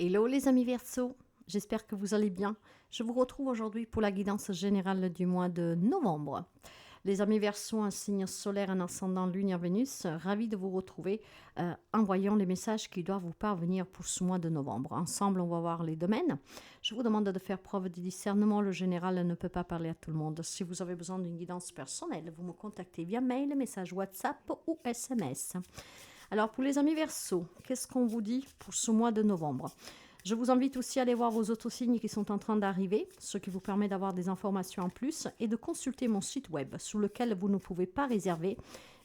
Hello les amis Verseau, j'espère que vous allez bien. Je vous retrouve aujourd'hui pour la guidance générale du mois de novembre. Les amis Verseau, un signe solaire, un ascendant lunaire Vénus, ravi de vous retrouver en voyant les messages qui doivent vous parvenir pour ce mois de novembre. Ensemble, on va voir les domaines. Je vous demande de faire preuve de discernement. Le général ne peut pas parler à tout le monde. Si vous avez besoin d'une guidance personnelle, vous me contactez via mail, message WhatsApp ou SMS. Alors pour les amis Verseau, qu'est-ce qu'on vous dit pour ce mois de novembre? Je vous invite aussi à aller voir vos autres signes qui sont en train d'arriver, ce qui vous permet d'avoir des informations en plus et de consulter mon site web sur lequel vous ne pouvez pas réserver,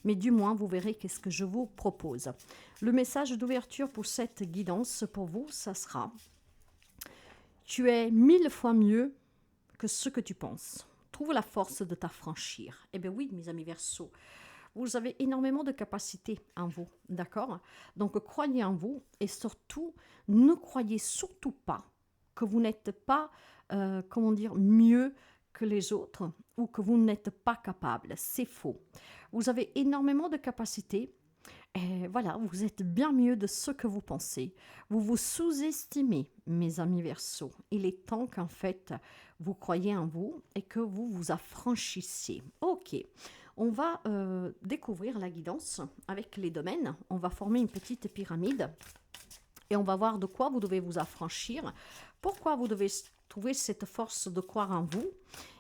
mais du moins vous verrez qu'est-ce que je vous propose. Le message d'ouverture pour cette guidance pour vous, ça sera: tu es 1000 fois mieux que ce que tu penses. Trouve la force de t'affranchir. Eh bien oui, mes amis Verseau, vous avez énormément de capacités en vous, d'accord? Donc croyez en vous et surtout, ne croyez surtout pas que vous n'êtes pas, mieux que les autres ou que vous n'êtes pas capable. C'est faux. Vous avez énormément de capacités. Et voilà, vous êtes bien mieux de ce que vous pensez. Vous vous sous-estimez, mes amis Verseau. Il est temps qu'en fait, vous croyez en vous et que vous vous affranchissiez. Ok, on va découvrir la guidance avec les domaines. On va former une petite pyramide et on va voir de quoi vous devez vous affranchir, pourquoi vous devez trouver cette force de croire en vous,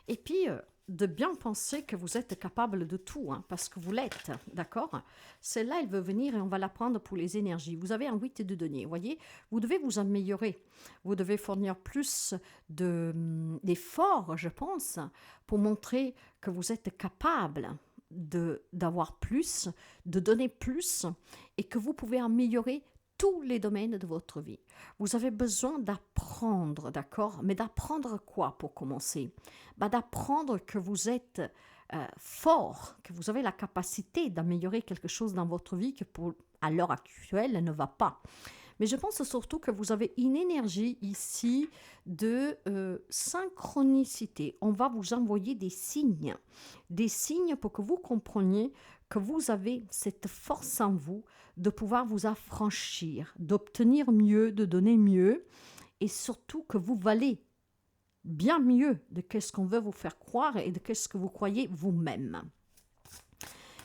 et puis de bien penser que vous êtes capable de tout, hein, parce que vous l'êtes, d'accord? Celle-là, elle veut venir et on va la prendre pour les énergies. Vous avez un 8 de denier, voyez? Vous devez vous améliorer. Vous devez fournir plus d'efforts, je pense, pour montrer que vous êtes capable d'avoir plus, de donner plus, et que vous pouvez améliorer tous les domaines de votre vie. Vous avez besoin d'apprendre, d'accord? Mais d'apprendre quoi pour commencer? D'apprendre que vous êtes fort, que vous avez la capacité d'améliorer quelque chose dans votre vie que à l'heure actuelle ne va pas. Mais je pense surtout que vous avez une énergie ici de synchronicité. On va vous envoyer des signes pour que vous compreniez que vous avez cette force en vous de pouvoir vous affranchir, d'obtenir mieux, de donner mieux, et surtout que vous valez bien mieux de ce qu'on veut vous faire croire et de ce que vous croyez vous-même.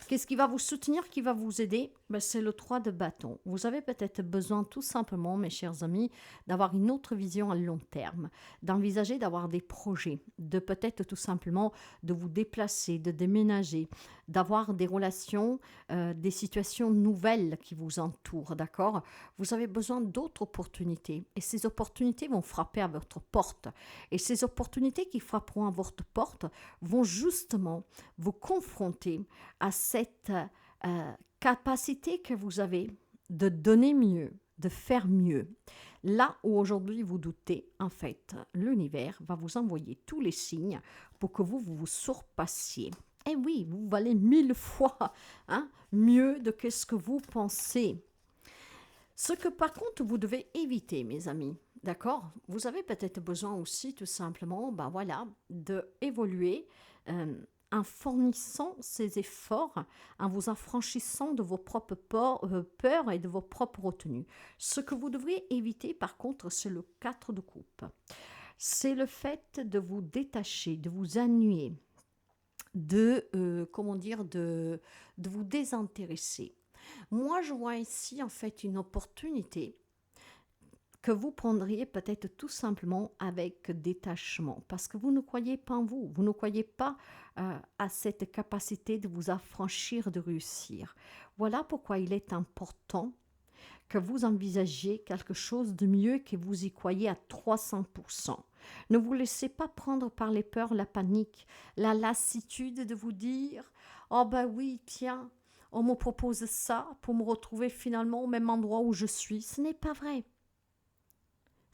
Qu'est-ce qui va vous soutenir, qui va vous aider? C'est le 3 de bâton. Vous avez peut-être besoin tout simplement, mes chers amis, d'avoir une autre vision à long terme, d'envisager d'avoir des projets, de peut-être tout simplement de vous déplacer, de déménager, d'avoir des relations, des situations nouvelles qui vous entourent, d'accord? Vous avez besoin d'autres opportunités et ces opportunités vont frapper à votre porte. Et ces opportunités qui frapperont à votre porte vont justement vous confronter à cette capacité que vous avez de donner mieux, de faire mieux. Là où aujourd'hui vous doutez, en fait, l'univers va vous envoyer tous les signes pour que vous vous surpassiez. Et oui, vous valez 1000 fois mieux de ce que vous pensez. Ce que par contre vous devez éviter, mes amis, d'accord? Vous avez peut-être besoin aussi tout simplement, d'évoluer en fournissant ces efforts, en vous affranchissant de vos propres peurs et de vos propres retenues. Ce que vous devriez éviter, par contre, c'est le 4 de coupe. C'est le fait de vous détacher, de vous ennuyer, de vous désintéresser. Moi, je vois ici, en fait, une opportunité que vous prendriez peut-être tout simplement avec détachement, parce que vous ne croyez pas en vous, vous ne croyez pas à cette capacité de vous affranchir, de réussir. Voilà pourquoi il est important que vous envisagiez quelque chose de mieux, que vous y croyez à 300%. Ne vous laissez pas prendre par les peurs, la panique, la lassitude de vous dire « Oh ben oui, tiens, on me propose ça pour me retrouver finalement au même endroit où je suis. » Ce n'est pas vrai.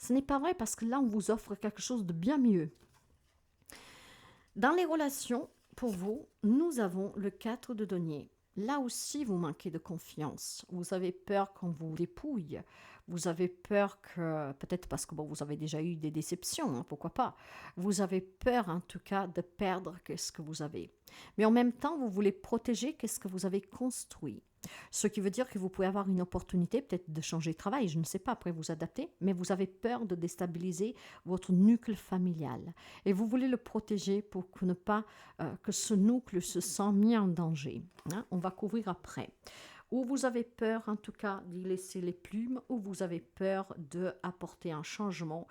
Ce n'est pas vrai parce que là, on vous offre quelque chose de bien mieux. Dans les relations, pour vous, nous avons le 4 de denier. Là aussi, vous manquez de confiance. Vous avez peur qu'on vous dépouille. Vous avez peur que, peut-être parce que vous avez déjà eu des déceptions, pourquoi pas. Vous avez peur en tout cas de perdre ce que vous avez. Mais en même temps, vous voulez protéger ce que vous avez construit. Ce qui veut dire que vous pouvez avoir une opportunité peut-être de changer de travail, je ne sais pas, après vous adapter, mais vous avez peur de déstabiliser votre nucléo familial. Et vous voulez le protéger pour que, ne pas, que ce nucléo se sente mis en danger. Hein. On va couvrir après. Ou vous avez peur en tout cas d'y laisser les plumes, ou vous avez peur d'apporter un changement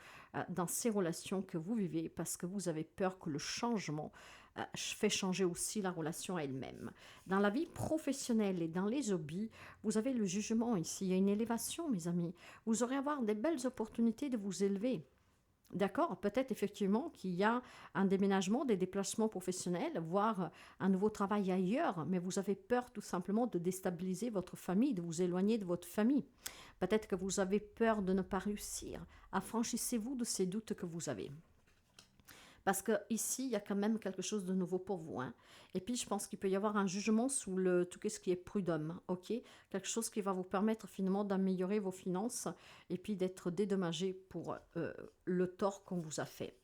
dans ces relations que vous vivez parce que vous avez peur que le changement fait changer aussi la relation elle-même. Dans la vie professionnelle et dans les hobbies, vous avez le jugement ici. Il y a une élévation, mes amis. Vous aurez avoir des belles opportunités de vous élever. D'accord, peut-être effectivement qu'il y a un déménagement, des déplacements professionnels, voire un nouveau travail ailleurs, mais vous avez peur tout simplement de déstabiliser votre famille, de vous éloigner de votre famille. Peut-être que vous avez peur de ne pas réussir. Affranchissez-vous de ces doutes que vous avez. Parce qu'ici, il y a quand même quelque chose de nouveau pour vous. Hein. Et puis, je pense qu'il peut y avoir un jugement sous tout ce qui est prud'homme. Ok, quelque chose qui va vous permettre finalement d'améliorer vos finances et puis d'être dédommagé pour le tort qu'on vous a fait.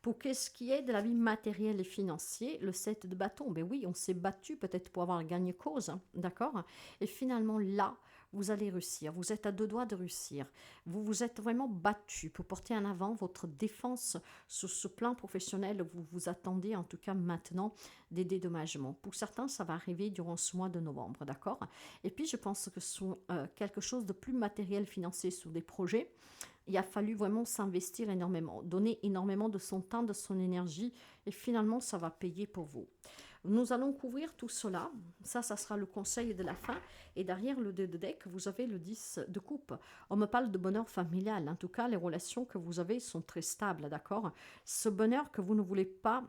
Pour ce qui est de la vie matérielle et financière, le 7 de bâton, ben oui, on s'est battu peut-être pour avoir gagné cause, hein, d'accord. Et finalement, là, vous allez réussir. Vous êtes à deux doigts de réussir. Vous vous êtes vraiment battu pour porter en avant votre défense sur ce plan professionnel. Vous vous attendez en tout cas maintenant des dédommagements. Pour certains, ça va arriver durant ce mois de novembre, d'accord. Et puis, je pense que sur quelque chose de plus matériel, financier sur des projets, il a fallu vraiment s'investir énormément, donner énormément de son temps, de son énergie, et finalement, ça va payer pour vous. Nous allons couvrir tout cela. Ça sera le conseil de la fin. Et derrière le 2 de deck, vous avez le 10 de coupe. On me parle de bonheur familial. En tout cas, les relations que vous avez sont très stables, d'accord. Ce bonheur que vous ne voulez pas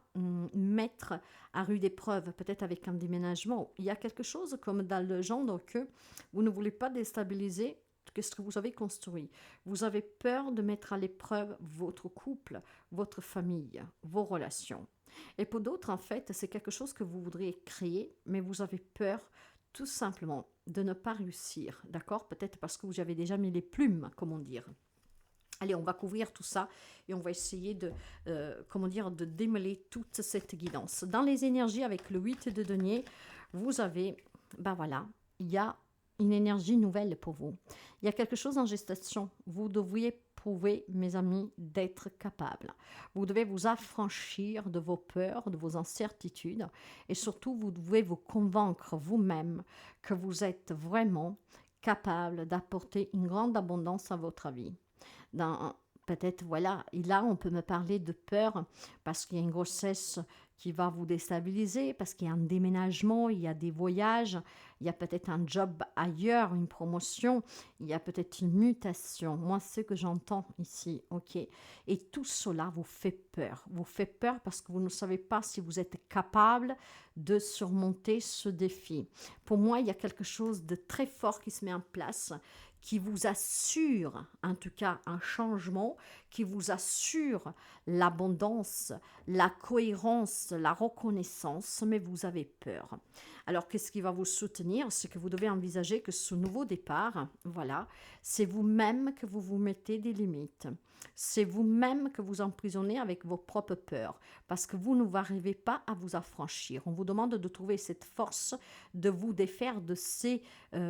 mettre à rude épreuve, peut-être avec un déménagement. Il y a quelque chose comme dans le genre que vous ne voulez pas déstabiliser qu'est-ce que vous avez construit. Vous avez peur de mettre à l'épreuve votre couple, votre famille, vos relations. Et pour d'autres, en fait, c'est quelque chose que vous voudriez créer, mais vous avez peur tout simplement de ne pas réussir, d'accord? Peut-être parce que vous avez déjà mis les plumes, comment dire. Allez, on va couvrir tout ça et on va essayer de démêler toute cette guidance. Dans les énergies, avec le 8 de denier, vous avez, il y a une énergie nouvelle pour vous. Il y a quelque chose en gestation. Vous devriez prouver, mes amis, d'être capable. Vous devez vous affranchir de vos peurs, de vos incertitudes et surtout, vous devez vous convaincre vous-même que vous êtes vraiment capable d'apporter une grande abondance à votre vie. Peut-être, et là, on peut me parler de peur parce qu'il y a une grossesse qui va vous déstabiliser, parce qu'il y a un déménagement, il y a des voyages, il y a peut-être un job ailleurs, une promotion, il y a peut-être une mutation. Moi, c'est ce que j'entends ici, ok. Et tout cela vous fait peur. Vous fait peur parce que vous ne savez pas si vous êtes capable de surmonter ce défi. Pour moi, il y a quelque chose de très fort qui se met en place, qui vous assure, en tout cas, un changement, qui vous assure l'abondance, la cohérence, la reconnaissance, mais vous avez peur. Alors, qu'est-ce qui va vous soutenir? C'est que vous devez envisager que ce nouveau départ, c'est vous-même que vous vous mettez des limites. C'est vous-même que vous emprisonnez avec vos propres peurs, parce que vous n'arrivez pas à vous affranchir. On vous demande de trouver cette force, de vous défaire de ces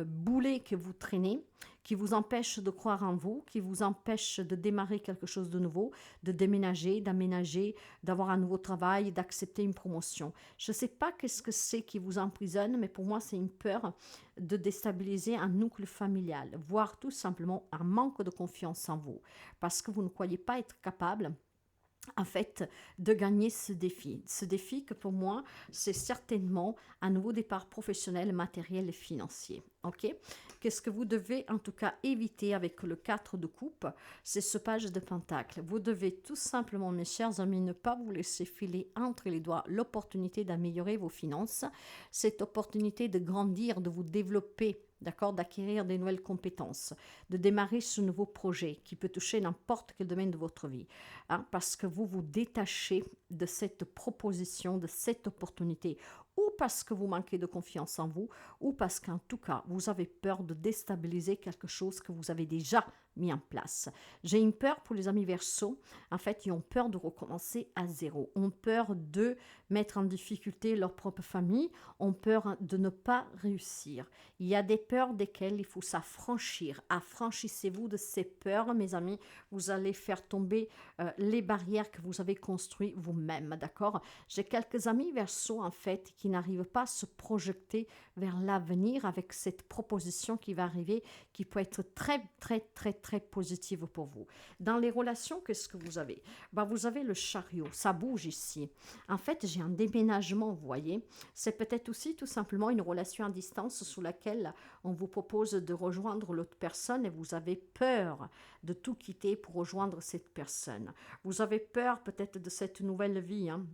boulets que vous traînez, qui vous empêchent de croire en vous, qui vous empêchent de démarrer quelque chose de nouveau, de déménager, d'aménager, d'avoir un nouveau travail, d'accepter une promotion. Je ne sais pas qu'est-ce que c'est qui vous emprisonne, mais pour moi, c'est une peur de déstabiliser un nucléo familial, voire tout simplement un manque de confiance en vous, parce que vous ne croyez pas être capable en fait, de gagner ce défi. Ce défi que pour moi, c'est certainement un nouveau départ professionnel, matériel et financier. Ok? Qu'est-ce que vous devez en tout cas éviter avec le 4 de coupe? C'est ce page de pentacle. Vous devez tout simplement, mes chers amis, ne pas vous laisser filer entre les doigts l'opportunité d'améliorer vos finances, cette opportunité de grandir, de vous développer, d'accord, d'acquérir des nouvelles compétences, de démarrer ce nouveau projet qui peut toucher n'importe quel domaine de votre vie, hein, parce que vous vous détachez de cette proposition, de cette opportunité. ou parce que vous manquez de confiance en vous, ou parce qu'en tout cas, vous avez peur de déstabiliser quelque chose que vous avez déjà mis en place. J'ai une peur pour les amis Verseau. En fait, ils ont peur de recommencer à zéro, ont peur de mettre en difficulté leur propre famille, ont peur de ne pas réussir. Il y a des peurs desquelles il faut s'affranchir. Affranchissez-vous de ces peurs, mes amis. Vous allez faire tomber les barrières que vous avez construites vous-même, d'accord? J'ai quelques amis Verseau, en fait, qui n'arrivent pas à se projeter vers l'avenir avec cette proposition qui va arriver, qui peut être très, très, très, très positive pour vous. Dans les relations, qu'est-ce que vous avez? Vous avez le chariot, ça bouge ici. En fait, j'ai un déménagement, vous voyez. C'est peut-être aussi tout simplement une relation à distance sous laquelle on vous propose de rejoindre l'autre personne et vous avez peur de tout quitter pour rejoindre cette personne. Vous avez peur peut-être de cette nouvelle vie, hein,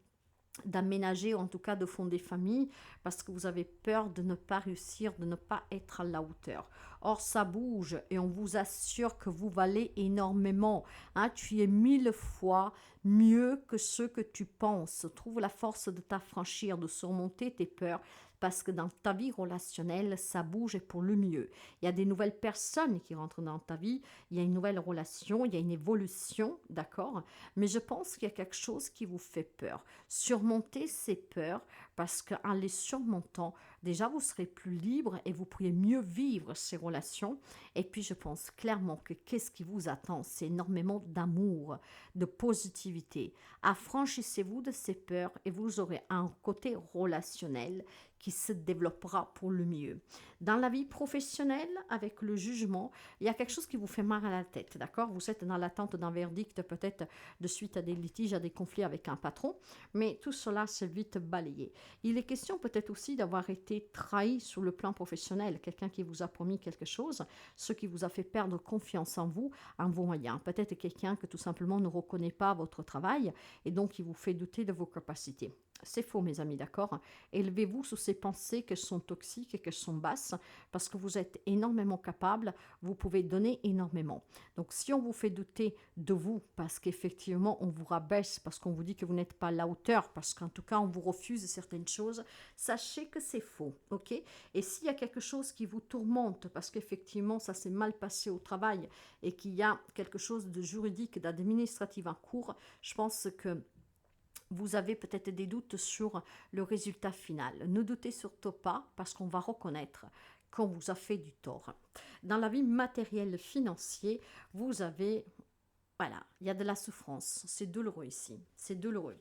d'aménager, ou en tout cas de fonder famille, parce que vous avez peur de ne pas réussir, de ne pas être à la hauteur. Or, ça bouge et on vous assure que vous valez énormément. Hein, tu es 1000 fois mieux que ce que tu penses. Trouve la force de t'affranchir, de surmonter tes peurs, parce que dans ta vie relationnelle, ça bouge et pour le mieux. Il y a des nouvelles personnes qui rentrent dans ta vie, il y a une nouvelle relation, il y a une évolution, d'accord? Mais je pense qu'il y a quelque chose qui vous fait peur. Surmonter ces peurs, parce qu'en les surmontant, déjà vous serez plus libre et vous pourrez mieux vivre ces relations. Et puis je pense clairement que qu'est-ce qui vous attend, c'est énormément d'amour, de positivité. Affranchissez-vous de ces peurs et vous aurez un côté relationnel qui se développera pour le mieux. Dans la vie professionnelle, avec le jugement, il y a quelque chose qui vous fait mal à la tête, d'accord? Vous êtes dans l'attente d'un verdict, peut-être de suite à des litiges, à des conflits avec un patron, mais tout cela c'est vite balayé. Il est question peut-être aussi d'avoir été trahi sur le plan professionnel, quelqu'un qui vous a promis quelque chose, ce qui vous a fait perdre confiance en vos moyens. Peut-être quelqu'un que tout simplement ne reconnaît pas votre travail et donc qui vous fait douter de vos capacités. C'est faux, mes amis, d'accord? Élevez-vous sous ces pensées qu'elles sont toxiques et qu'elles sont basses, parce que vous êtes énormément capable, vous pouvez donner énormément. Donc, si on vous fait douter de vous, parce qu'effectivement, on vous rabaisse, parce qu'on vous dit que vous n'êtes pas à la hauteur, parce qu'en tout cas, on vous refuse certaines choses, sachez que c'est faux, ok? Et s'il y a quelque chose qui vous tourmente, parce qu'effectivement, ça s'est mal passé au travail, et qu'il y a quelque chose de juridique, d'administratif en cours, je pense que vous avez peut-être des doutes sur le résultat final. Ne doutez surtout pas parce qu'on va reconnaître qu'on vous a fait du tort. Dans la vie matérielle financière, vous avez, voilà, il y a de la souffrance. C'est douloureux ici. C'est douloureux.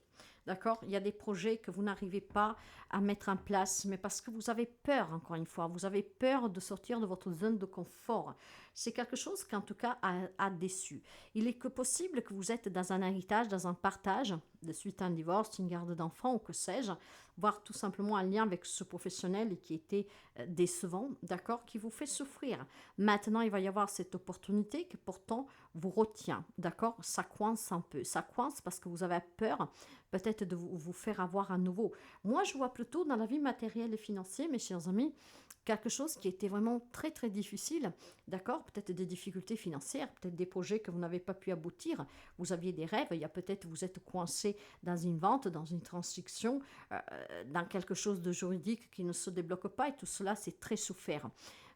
D'accord? Il y a des projets que vous n'arrivez pas à mettre en place, mais parce que vous avez peur, encore une fois, vous avez peur de sortir de votre zone de confort. C'est quelque chose qui, en tout cas, a déçu. Il est que possible que vous êtes dans un héritage, dans un partage, de suite à un divorce, une garde d'enfants ou que sais-je, voire tout simplement un lien avec ce professionnel qui était décevant, d'accord, qui vous fait souffrir. Maintenant, il va y avoir cette opportunité qui pourtant vous retient, d'accord? Ça coince un peu. Ça coince parce que vous avez peur peut-être de vous faire avoir à nouveau. Moi, je vois plutôt dans la vie matérielle et financière, mes chers amis, quelque chose qui était vraiment très très difficile, d'accord? Peut-être des difficultés financières, peut-être des projets que vous n'avez pas pu aboutir, vous aviez des rêves, il y a peut-être vous êtes coincé dans une vente, dans une transaction, dans quelque chose de juridique qui ne se débloque pas et tout cela c'est très souffert.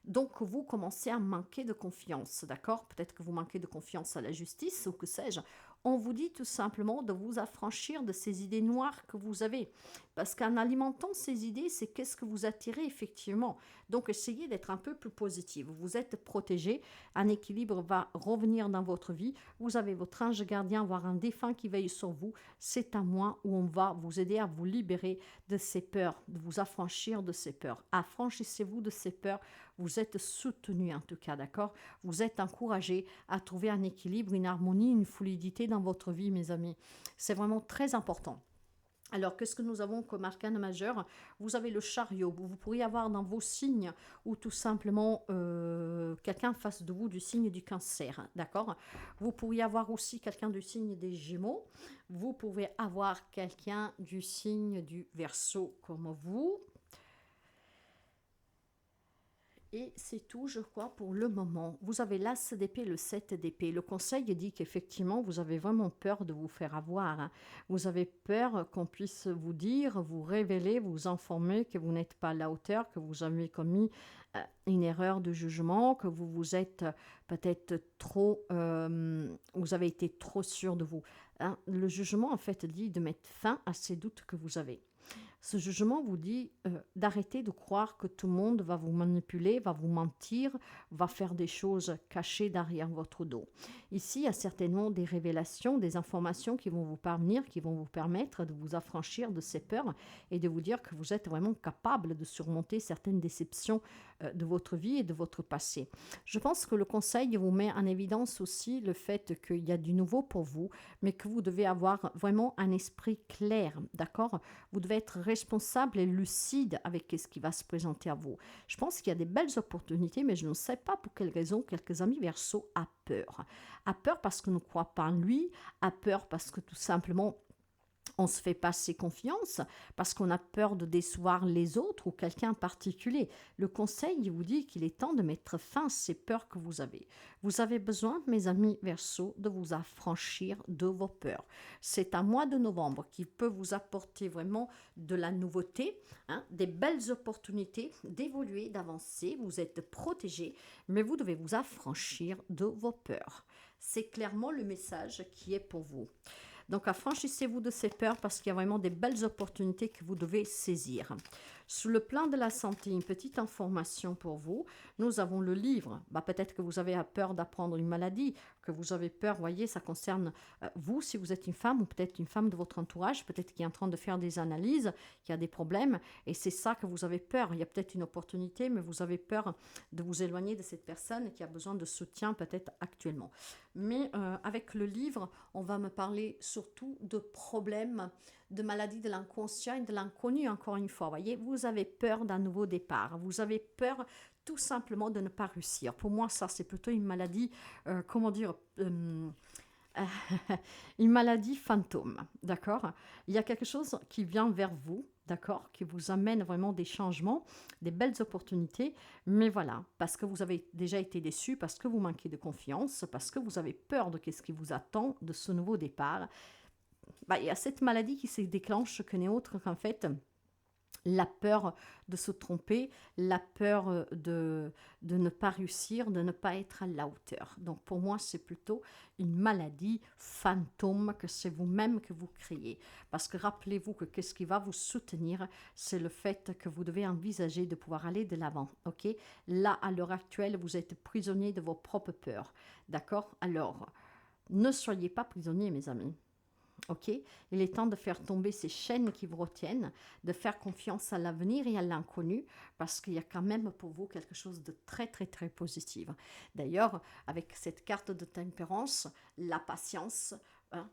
Donc vous commencez à manquer de confiance, d'accord? Peut-être que vous manquez de confiance à la justice ou que sais-je. On vous dit tout simplement de vous affranchir de ces idées noires que vous avez. Parce qu'en alimentant ces idées, c'est qu'est-ce que vous attirez effectivement. Donc essayez d'être un peu plus positif. Vous êtes protégé, un équilibre va revenir dans votre vie. Vous avez votre ange gardien, voire un défunt qui veille sur vous. C'est à moi où on va vous aider à vous libérer de ces peurs, de vous affranchir de ces peurs. Affranchissez-vous de ces peurs. Vous êtes soutenu en tout cas, d'accord? Vous êtes encouragé à trouver un équilibre, une harmonie, une fluidité dans votre vie, mes amis. C'est vraiment très important. Alors, qu'est-ce que nous avons comme arcane majeur? Vous avez le chariot. Vous pourriez avoir dans vos signes ou tout simplement quelqu'un face de vous du signe du cancer, d'accord? Vous pourriez avoir aussi quelqu'un du signe des Gémeaux. Vous pouvez avoir quelqu'un du signe du Verseau comme vous. Et c'est tout, je crois, pour le moment. Vous avez l'as d'épée, le 7 d'épée. Le conseil dit qu'effectivement, vous avez vraiment peur de vous faire avoir, hein. Vous avez peur qu'on puisse vous dire, vous révéler, vous informer que vous n'êtes pas à la hauteur, que vous avez commis une erreur de jugement, que vous vous êtes peut-être trop... vous avez été trop sûr de vous, hein. Le jugement, en fait, dit de mettre fin à ces doutes que vous avez. Ce jugement vous dit d'arrêter de croire que tout le monde va vous manipuler, va vous mentir, va faire des choses cachées derrière votre dos. Ici, il y a certainement des révélations, des informations qui vont vous parvenir, qui vont vous permettre de vous affranchir de ces peurs et de vous dire que vous êtes vraiment capable de surmonter certaines déceptions de votre vie et de votre passé. Je pense que le conseil vous met en évidence aussi le fait qu'il y a du nouveau pour vous, mais que vous devez avoir vraiment un esprit clair, d'accord? Vous devez être responsable et lucide avec ce qui va se présenter à vous. Je pense qu'il y a des belles opportunités, mais je ne sais pas pour quelle raison quelques amis Verseau a peur. A peur parce qu'on ne croit pas en lui, a peur parce que tout simplement on se fait pas assez confiance, parce qu'on a peur de décevoir les autres ou quelqu'un en particulier. Le conseil vous dit qu'il est temps de mettre fin à ces peurs que vous avez. Vous avez besoin, mes amis Verseau, de vous affranchir de vos peurs. C'est un mois de novembre qui peut vous apporter vraiment de la nouveauté, hein, des belles opportunités d'évoluer, d'avancer. Vous êtes protégé, mais vous devez vous affranchir de vos peurs. C'est clairement le message qui est pour vous. Donc, affranchissez-vous de ces peurs parce qu'il y a vraiment des belles opportunités que vous devez saisir. Sur le plan de la santé, une petite information pour vous. Nous avons le livre. Peut-être que vous avez peur d'apprendre une maladie, que vous avez peur, voyez, ça concerne vous, si vous êtes une femme, ou peut-être une femme de votre entourage, peut-être qui est en train de faire des analyses, qui a des problèmes, et c'est ça que vous avez peur. Il y a peut-être une opportunité, mais vous avez peur de vous éloigner de cette personne qui a besoin de soutien peut-être actuellement. Mais avec le livre, on va me parler surtout de problèmes, de maladies de l'inconscient et de l'inconnu, encore une fois. Voyez, vous avez peur d'un nouveau départ. Vous avez peur tout simplement de ne pas réussir. Pour moi, ça, c'est plutôt une maladie, une maladie fantôme, d'accord? Il y a quelque chose qui vient vers vous, d'accord, qui vous amène vraiment des changements, des belles opportunités, mais voilà, parce que vous avez déjà été déçu, parce que vous manquez de confiance, parce que vous avez peur de ce qui vous attend de ce nouveau départ. Il y a cette maladie qui se déclenche que n'est autre qu'en fait la peur de se tromper, la peur de ne pas réussir, de ne pas être à la hauteur. Donc pour moi, c'est plutôt une maladie fantôme que c'est vous-même que vous créez. Parce que rappelez-vous que qu'est-ce qui va vous soutenir, c'est le fait que vous devez envisager de pouvoir aller de l'avant. Ok? Là, à l'heure actuelle, vous êtes prisonnier de vos propres peurs. D'accord? Alors, ne soyez pas prisonnier, mes amis. Ok, il est temps de faire tomber ces chaînes qui vous retiennent, de faire confiance à l'avenir et à l'inconnu, parce qu'il y a quand même pour vous quelque chose de très très très positif. D'ailleurs, avec cette carte de tempérance, la patience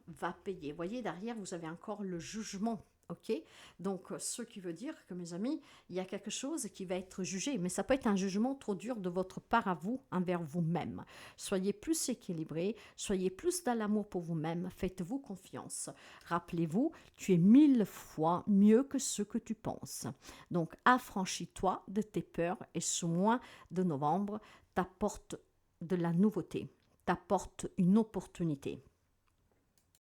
va payer. Vous voyez, derrière, vous avez encore le jugement. Ok, donc ce qui veut dire que, mes amis, il y a quelque chose qui va être jugé, mais ça peut être un jugement trop dur de votre part à vous, envers vous-même. Soyez plus équilibré, soyez plus dans l'amour pour vous-même, faites-vous confiance. Rappelez-vous, tu es 1000 fois mieux que ce que tu penses. Donc, affranchis-toi de tes peurs et ce mois de novembre t'apporte de la nouveauté, t'apporte une opportunité.